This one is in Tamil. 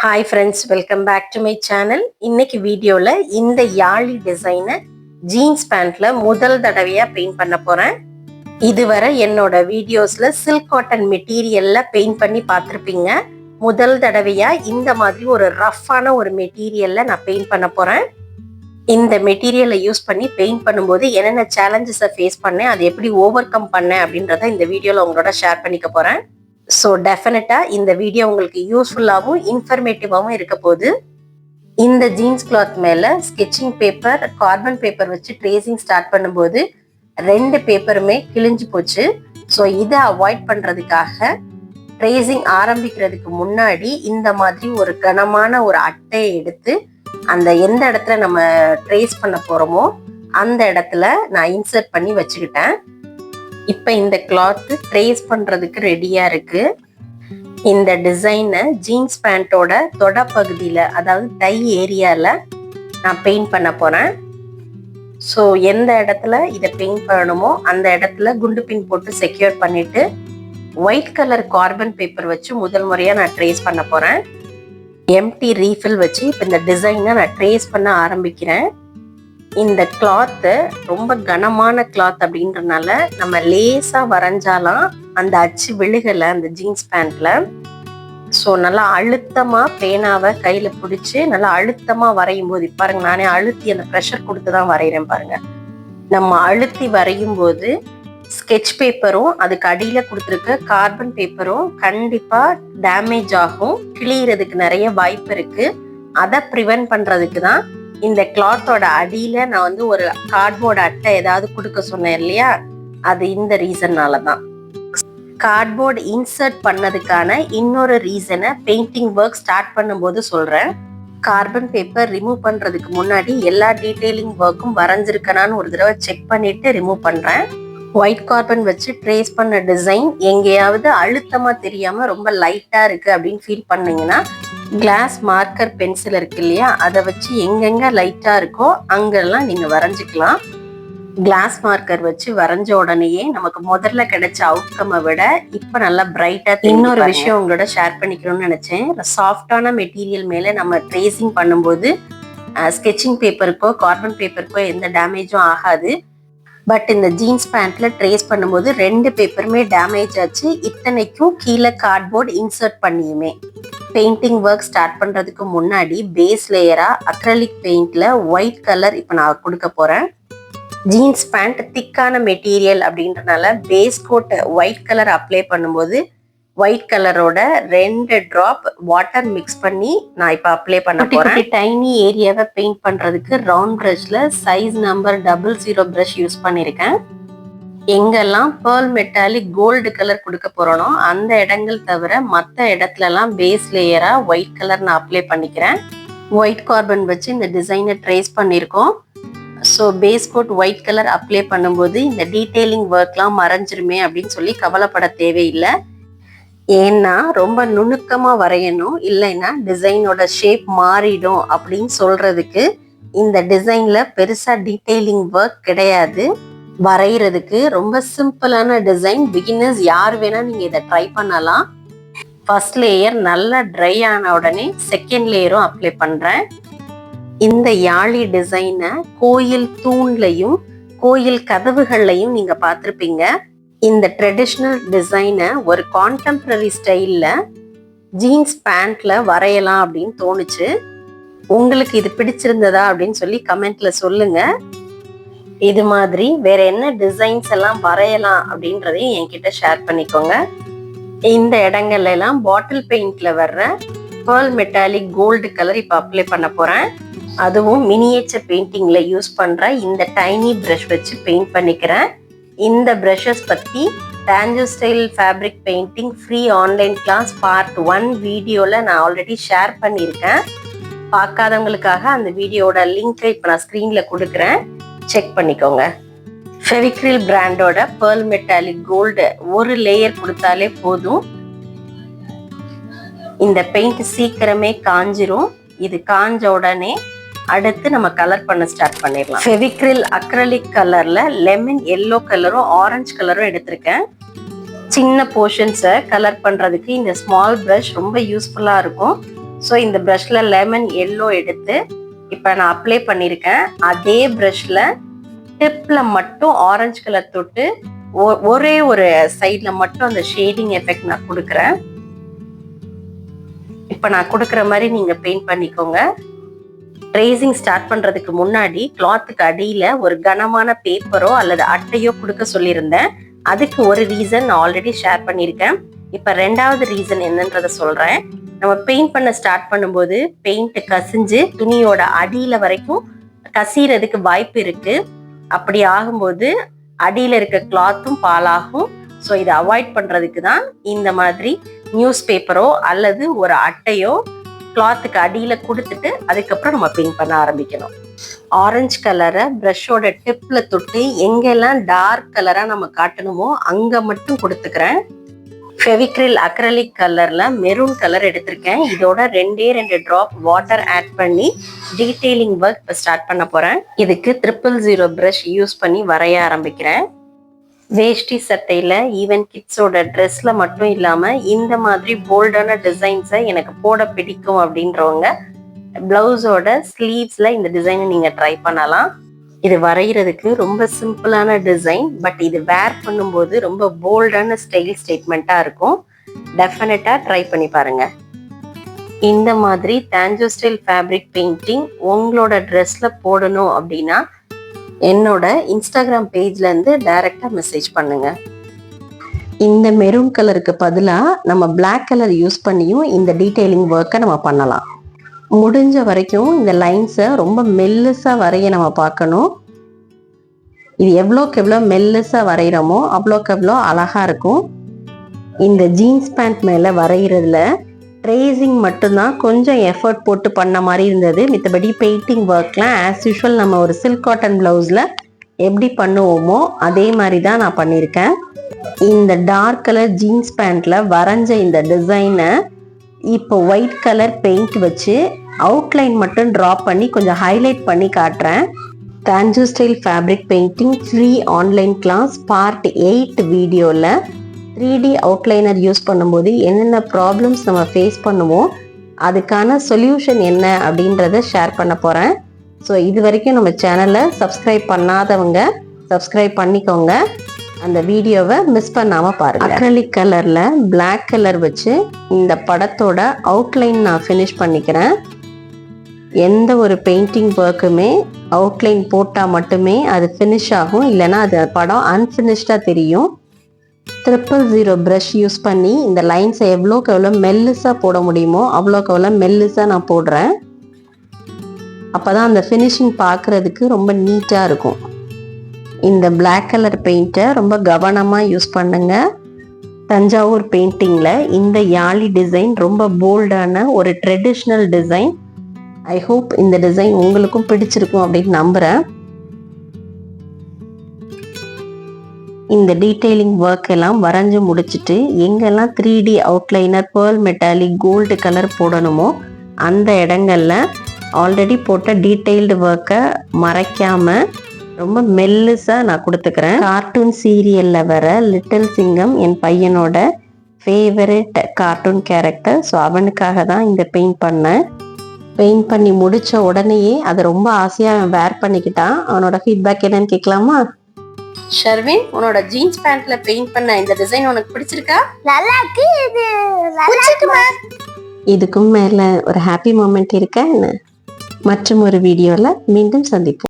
Hi friends, welcome back to my channel. இன்னைக்கு வீடியோவில் இந்த யாழி டிசைனை ஜீன்ஸ் பேண்ட்ல முதல் தடவையா பெயிண்ட் பண்ண போறேன். இதுவரை என்னோட வீடியோஸ்ல சில்க் காட்டன் மெட்டீரியல்ல பெயிண்ட் பண்ணி பார்த்துருப்பீங்க. முதல் தடவையா இந்த மாதிரி ஒரு ரஃப்பான ஒரு மெட்டீரியல்ல நான் பெயிண்ட் பண்ண போறேன். இந்த மெட்டீரியலை யூஸ் பண்ணி பெயிண்ட் பண்ணும்போது என்னென்ன சேலஞ்சஸை ஃபேஸ் பண்ணேன், அதை எப்படி ஓவர் கம் பண்ணேன் அப்படின்றத இந்த வீடியோவில் உங்களோட ஷேர் பண்ணிக்க போறேன். ஸோ டெஃபினட்டாக இந்த வீடியோ உங்களுக்கு யூஸ்ஃபுல்லாகவும் இன்ஃபர்மேட்டிவாகவும் இருக்க போகுது. இந்த ஜீன்ஸ் கிளாத் மேலே ஸ்கெட்சிங் பேப்பர், கார்பன் பேப்பர் வச்சு ட்ரேசிங் ஸ்டார்ட் பண்ணும்போது 2 பேப்பருமே கிழிஞ்சு போச்சு. ஸோ இதை அவாய்ட் பண்ணுறதுக்காக ட்ரேசிங் ஆரம்பிக்கிறதுக்கு முன்னாடி இந்த மாதிரி ஒரு கனமான ஒரு அட்டையை எடுத்து அந்த எந்த இடத்துல நம்ம ட்ரேஸ் பண்ண போகிறோமோ அந்த இடத்துல நான் இன்சர்ட் பண்ணி வச்சுக்கிட்டேன். இப்போ இந்த கிளாத்து ட்ரேஸ் பண்ணுறதுக்கு ரெடியாக இருக்குது. இந்த டிசைனை ஜீன்ஸ் பேண்ட்டோட தொட பகுதியில், அதாவது டை ஏரியாவில் நான் பெயிண்ட் பண்ண போகிறேன். ஸோ எந்த இடத்துல இதை பெயிண்ட் பண்ணணுமோ அந்த இடத்துல குண்டு பின் போட்டு செக்யூர் பண்ணிவிட்டு ஒயிட் கலர் கார்பன் பேப்பர் வச்சு முதல் முறையாக நான் ட்ரேஸ் பண்ண போகிறேன். எம்டி ரீஃபில் வச்சு இப்போ இந்த டிசைனை நான் ட்ரேஸ் பண்ண ஆரம்பிக்கிறேன். இந்த கிளாத்து ரொம்ப கனமான கிளாத் அப்படின்றனால நம்ம லேசாக வரைஞ்சாலாம் அந்த அச்சு விழுகலை அந்த ஜீன்ஸ் பேண்ட்ல. ஸோ நல்லா அழுத்தமாக பேனாவை கையில் பிடிச்சி நல்லா அழுத்தமாக வரையும் போது பாருங்க, நானே அழுத்தி அந்த ப்ரெஷர் கொடுத்து தான் வரைகிறேன் பாருங்க. நம்ம அழுத்தி வரையும் போது ஸ்கெட்ச் பேப்பரும் அதுக்கு அடியில் கொடுத்துருக்க கார்பன் பேப்பரும் கண்டிப்பாக டேமேஜ் ஆகும், கிழியறதுக்கு நிறைய வாய்ப்பு இருக்கு. அதை ப்ரிவென்ட் பண்ணுறதுக்கு தான் இந்த கிளாத்தோட அடியில நான் வந்து ஒரு கார்ட்போர்டு அட்டை ஏதாவது கொடுக்க சொன்னேன் இல்லையா, அது இந்த ரீசன்னால தான். கார்ட்போர்டு இன்சர்ட் பண்ணதுக்கான இன்னொரு ரீசனை பெயிண்டிங் ஒர்க் ஸ்டார்ட் பண்ணும்போது சொல்றேன். கார்பன் பேப்பர் ரிமூவ் பண்றதுக்கு முன்னாடி எல்லா டீடைலிங் ஒர்க்கும் வரைஞ்சிருக்கனான்னு ஒரு தடவை செக் பண்ணிட்டு ரிமூவ் பண்றேன். ஒயிட் கார்பன் வச்சு ட்ரேஸ் பண்ண டிசைன் எங்கேயாவது அழுத்தமா தெரியாம ரொம்ப லைட்டா இருக்கு அப்படின்னு ஃபீல் பண்ணீங்கன்னா கிளாஸ் மார்க்கர் பென்சில் இருக்கு இல்லையா, அதை வச்சு எங்கெங்க லைட்டா இருக்கோ அங்கெல்லாம் நீங்க வரைஞ்சிக்கலாம். கிளாஸ் மார்க்கர் வச்சு வரைஞ்ச உடனேயே நமக்கு முதல்ல கிடைச்ச அவுட்கம்மை விட இப்ப நல்லா பிரைட்டா. இன்னொரு விஷயம் உங்களோட ஷேர் பண்ணிக்கணும்னு நினைச்சேன். சாஃப்டான மெட்டீரியல் மேல நம்ம ட்ரேசிங் பண்ணும்போது ஸ்கெட்சிங் பேப்பருக்கோ கார்பன் பேப்பருக்கோ எந்த டேமேஜும் ஆகாது. பட் இந்த ஜீன்ஸ் பேண்ட்ல ட்ரேஸ் பண்ணும்போது 2 பேப்பருமே டேமேஜ் ஆச்சு. இத்தனைக்கும் கீழே கார்ட்போர்டு இன்சர்ட் பண்ணியுமே. பெயிண்டிங் ஒர்க் ஸ்டார்ட் பண்றதுக்கு முன்னாடி பேஸ் லேயரா அக்ரலிக் பெயிண்ட்ல ஒயிட் கலர் இப்போ நான் கொடுக்க போறேன். ஜீன்ஸ் பேண்ட் திக்கான மெட்டீரியல் அப்படின்றனால base coat white colour apply பண்ணும்போது ஒயிட் கலரோட 2 டிராப் வாட்டர் மிக்ஸ் பண்ணி நான் இப்போ அப்ளை பண்ண போறேன். டைனி ஏரியாவை பெயிண்ட் பண்றதுக்கு ரவுண்ட் பிரஷ்ல சைஸ் நம்பர் 00 பிரஷ் யூஸ் பண்ணியிருக்கேன். எங்கெல்லாம் பேர்ல் மெட்டாலிக் கோல்டு கலர் கொடுக்க போறோனோ அந்த இடங்கள் தவிர மற்ற இடத்துலலாம் பேஸ் லேயரா ஒயிட் கலர் நான் அப்ளை பண்ணிக்கிறேன். ஒயிட் கார்பன் வச்சு இந்த டிசைனை ட்ரேஸ் பண்ணியிருக்கோம். So base coat white colour apply பண்ணும்போது இந்த டீட்டெயிலிங் ஒர்க்லாம் மறைஞ்சிருமே அப்படின்னு சொல்லி கவலைப்பட தேவையில்லை. ஏன்னா ரொம்ப நுணுக்கமாக வரையணும், இல்லைன்னா டிசைனோட ஷேப் மாறிடும் அப்படின்னு சொல்றதுக்கு இந்த டிசைன்ல பெருசா டீட்டெயிலிங் ஒர்க் கிடையாது. வரைகிறதுக்கு ரொம்ப சிம்பிளான டிசைன். பிகினர்ஸ் யார் வேணா நீங்க இதை ட்ரை பண்ணலாம். ஃபர்ஸ்ட் லேயர் நல்லா ட்ரை ஆன உடனே செகண்ட் லேயரும் அப்ளை பண்றேன். இந்த யாழி டிசைனை கோயில் தூண்லையும் கோயில் கதவுகள்லையும் நீங்க பார்த்துருப்பீங்க. இந்த ட்ரெடிஷ்னல் டிசைனை ஒரு கான்டெம்பரரி ஸ்டைல்ல ஜீன்ஸ் பேண்ட்ல வரையலாம் அப்படின்னு தோணுச்சு. உங்களுக்கு இது பிடிச்சிருந்ததா அப்படின்னு சொல்லி கமெண்ட்ல சொல்லுங்க. இது மாதிரி வேற என்ன டிசைன்ஸ் எல்லாம் வரையலாம் அப்படின்றதையும் என்கிட்ட ஷேர் பண்ணிக்கோங்க. இந்த இடங்கள்ல எல்லாம் பாட்டில் பெயிண்ட்ல வர்ற பேர்ல் மெட்டாலிக் கோல்டு கலர் இப்போ அப்ளை பண்ண போறேன். அதுவும் மினியேச்சர் பெயிண்டிங்ல யூஸ் பண்ற இந்த டைனி பிரஷ் வச்சு பெயிண்ட் பண்ணிக்கிறேன். இந்த பிரஷஸ் பத்தி டாஞ்சோ style fabric painting free online class part 1 வீடியோல நான் ஆல்ரெடி ஷேர் பண்ணியிருக்கேன். பார்க்காதவங்களுக்காக அந்த வீடியோட லிங்கை இப்போ நான் ஸ்க்ரீன்ல கொடுக்குறேன், செக் பண்ணிக்கோங்க. ஃபெவிக்ரில் பிராண்டோட பேர்ல் மெட்டாலிக் கோல்டு ஒரு லேயர் கொடுத்தாலே போதும். இந்த பெயிண்ட் சீக்கிரமே காஞ்சிரும். இது காஞ்ச உடனே அடுத்து நம்ம கலர் பண்ண ஸ்டார்ட் பண்ணிடலாம். ஃபெவிக்ரில் அக்ரலிக் கலர்ல லெமன் எல்லோ கலரும் ஆரஞ்சு கலரும் எடுத்திருக்கேன். சின்ன போர்ஷன்ஸை கலர் பண்ணுறதுக்கு இந்த ஸ்மால் ப்ரஷ் ரொம்ப யூஸ்ஃபுல்லாக இருக்கும். ஸோ இந்த ப்ரஷ்ல லெமன் எல்லோ எடுத்து இப்போ நான் அப்ளை பண்ணியிருக்கேன். அதே ப்ரஷ்ல டிப்ல மட்டும் ஆரஞ்சு கலர் தொட்டு ஒரே ஒரு சைட்ல மட்டும் அந்த ஷேடிங் எஃபெக்ட் நான் கொடுக்குறேன். இப்போ நான் கொடுக்குற மாதிரி நீங்க பெயிண்ட் பண்ணிக்கோங்க. ட்ரேசிங் ஸ்டார்ட் பண்றதுக்கு முன்னாடி கிளாத்துக்கு அடியில ஒரு கனமான பேப்பரோ அல்லது அட்டையோ கொடுக்க சொல்லியிருந்தேன். அதுக்கு ஒரு ரீசன் நான் ஆல்ரெடி ஷேர் பண்ணியிருக்கேன். இப்ப ரெண்டாவது ரீசன் என்னன்றத சொல்றேன். நம்ம பெயிண்ட் பண்ண ஸ்டார்ட் பண்ணும்போது பெயிண்ட் கசிஞ்சு துணியோட அடியில வரைக்கும் கசிறதுக்கு வாய்ப்பு இருக்கு. அப்படி ஆகும்போது அடியில இருக்க கிளாத்தும் பாலாகும். ஸோ இதை அவாய்ட் பண்றதுக்கு தான் இந்த மாதிரி நியூஸ் பேப்பரோ அல்லது ஒரு அட்டையோ கிளாத்துக்கு அடியில கொடுத்துட்டு அதுக்கப்புறம் நம்ம பெயிண்ட் பண்ண ஆரம்பிக்கணும். ஆரஞ்சு கலரை ப்ரஷோட டிப்ல தொட்டு எங்கெல்லாம் டார்க் கலரா நம்ம காட்டணுமோ அங்க மட்டும் கொடுத்துக்கிறேன். ஃபெவிக்ரில் அக்ரலிக் கலர்ல மெரூன் கலர் எடுத்திருக்கேன். இதோட 2 டிராப் வாட்டர் ஆட் பண்ணி டீடைலிங் ஒர்க் இப்போ ஸ்டார்ட் பண்ண போறேன். இதுக்கு 000 ப்ரஷ் யூஸ் பண்ணி வரைய ஆரம்பிக்கிறேன். வேஷ்டி சட்டையில ஈவன் கிட்ஸோட ட்ரெஸ்ல மட்டும் இல்லாம இந்த மாதிரி போல்டான டிசைன்ஸை எனக்கு போட பிடிக்கும் அப்படின்றவங்க பிளவுஸோட ஸ்லீவ்ஸ்ல இந்த டிசைனை நீங்க ட்ரை பண்ணலாம். இது வரைகிறதுக்கு ரொம்ப சிம்பிளான டிசைன், பட் இது வேர் பண்ணும்போது ரொம்ப போல்டான ஸ்டைல் ஸ்டேட்மெண்ட்டா இருக்கும். டெஃபினட்டா ட்ரை பண்ணி பாருங்க. இந்த மாதிரி தாஞ்சோ ஸ்டைல் ஃபேப்ரிக் பெயிண்டிங் உங்களோட ட்ரெஸ்ல போடணும் அப்படின்னா என்னோட இன்ஸ்டாகிராம் பேஜ்ல இருந்து டைரக்டா மெசேஜ் பண்ணுங்க. இந்த மெரூன் கலருக்கு பதிலாக நம்ம பிளாக் கலர் யூஸ் பண்ணியும் இந்த டீடைலிங் ஒர்க்கை நம்ம பண்ணலாம். முடிஞ்ச வரைக்கும் இந்த லைன்ஸை ரொம்ப மெல்லுசா வரைய நம்ம பார்க்கணும். இது எவ்வளோக்கு எவ்வளோ மெல்லுசா வரைகிறோமோ அவ்வளோக்கு எவ்வளோ அழகா இருக்கும். இந்த ஜீன்ஸ் பேண்ட் மேலே வரைகிறதுல ட்ரேசிங் மட்டும்தான் கொஞ்சம் எஃபர்ட் போட்டு பண்ண மாதிரி இருந்தது. மித்தபடி பெயிண்டிங் ஒர்க்லாம் ஆஸ் யூஷுவல் நம்ம ஒரு சில்க் காட்டன் பிளவுஸில் எப்படி பண்ணுவோமோ அதே மாதிரி தான் நான் பண்ணியிருக்கேன். இந்த டார்க் கலர் ஜீன்ஸ் பேண்ட்ல வரைஞ்ச இந்த டிசைனை இப்போ ஒயிட் கலர் பெயிண்ட் வச்சு அவுட்லைன் மட்டும் ட்ரா பண்ணி கொஞ்சம் ஹைலைட் பண்ணி காட்டுறேன். தாஞ்சோ style fabric painting free online class part 8 வீடியோவில் 3D அவுட்லைனர் யூஸ் பண்ணும்போது என்னென்ன ப்ராப்ளம்ஸ் நம்ம ஃபேஸ் பண்ணுவோம், அதுக்கான சொல்யூஷன் என்ன அப்படின்றத ஷேர் பண்ண போகிறேன். ஸோ இது வரைக்கும் நம்ம சேனலை சப்ஸ்கிரைப் பண்ணாதவங்க சப்ஸ்கிரைப் பண்ணிக்கோங்க. அந்த வீடியோவை மிஸ் பண்ணாமல் பாருங்கள். அக்ரலிக் கலரில் பிளாக் கலர் வச்சு இந்த படத்தோட அவுட்லைன் நான் ஃபினிஷ் பண்ணிக்கிறேன். எந்த ஒரு பெயிண்டிங் ஒர்க்குமே அவுட்லைன் போட்டால் மட்டுமே அது ஃபினிஷ் ஆகும், இல்லைன்னா அது படம் அன்ஃபினிஷ்டாக தெரியும். 000 ப்ரஷ் யூஸ் பண்ணி இந்த லைன்ஸை எவ்வளோக்கு எவ்வளோ மெல்லுசாக போட முடியுமோ அவ்வளோக்கு எவ்வளோ மெல்லுசாக நான் போடுறேன். அப்போ தான் அந்த ஃபினிஷிங் பார்க்குறதுக்கு ரொம்ப நீட்டாக இருக்கும். இந்த பிளாக் கலர் பெயிண்ட்டை ரொம்ப கவனமாக யூஸ் பண்ணுங்க. தஞ்சாவூர் பெயிண்டிங்கில் இந்த யாழி டிசைன் ரொம்ப போல்டான ஒரு ட்ரெடிஷ்னல் டிசைன். ஐ ஹோப் இந்த டிசைன் உங்களுக்கும் பிடிச்சிருக்கும் அப்படின்னு நம்புகிறேன். இந்த டீடைலிங் ஒர்க் எல்லாம் வரைஞ்சி முடிச்சுட்டு எங்கெல்லாம் 3D outliner pearl metallic gold colour போடணுமோ அந்த இடங்கள்ல ஆல்ரெடி போட்ட டீடைல்டு ஒர்க்கை மறைக்காமல் ரொம்ப மெல்லுசாக நான் கொடுத்துக்கிறேன். கார்ட்டூன் சீரியலில் வர லிட்டில் சிங்கம் என் பையனோட ஃபேவரட் கார்ட்டூன் கேரக்டர். ஸோ அவனுக்காக தான் இந்த பெயிண்ட் பண்ணேன். பெயிண்ட் பண்ணி முடித்த உடனேயே அதை ரொம்ப ஆசையாக அவன் வேர் பண்ணிக்கிட்டான். அவனோட ஃபீட்பேக் என்னன்னு கேட்கலாமா? ஷர்வின், உன்னோட ஜீன்ஸ் பேண்ட்ல பெயிண்ட் பண்ண இந்த டிசைன் உனக்கு பிடிச்சிருக்கா? நல்லா இருக்கு. இது நல்லா இருக்குமா? இதுக்கும் மேல ஒரு ஹாப்பி மொமெண்ட் இருக்கா என்ன? மற்றும் ஒரு வீடியோல மீண்டும் சந்திப்போம்.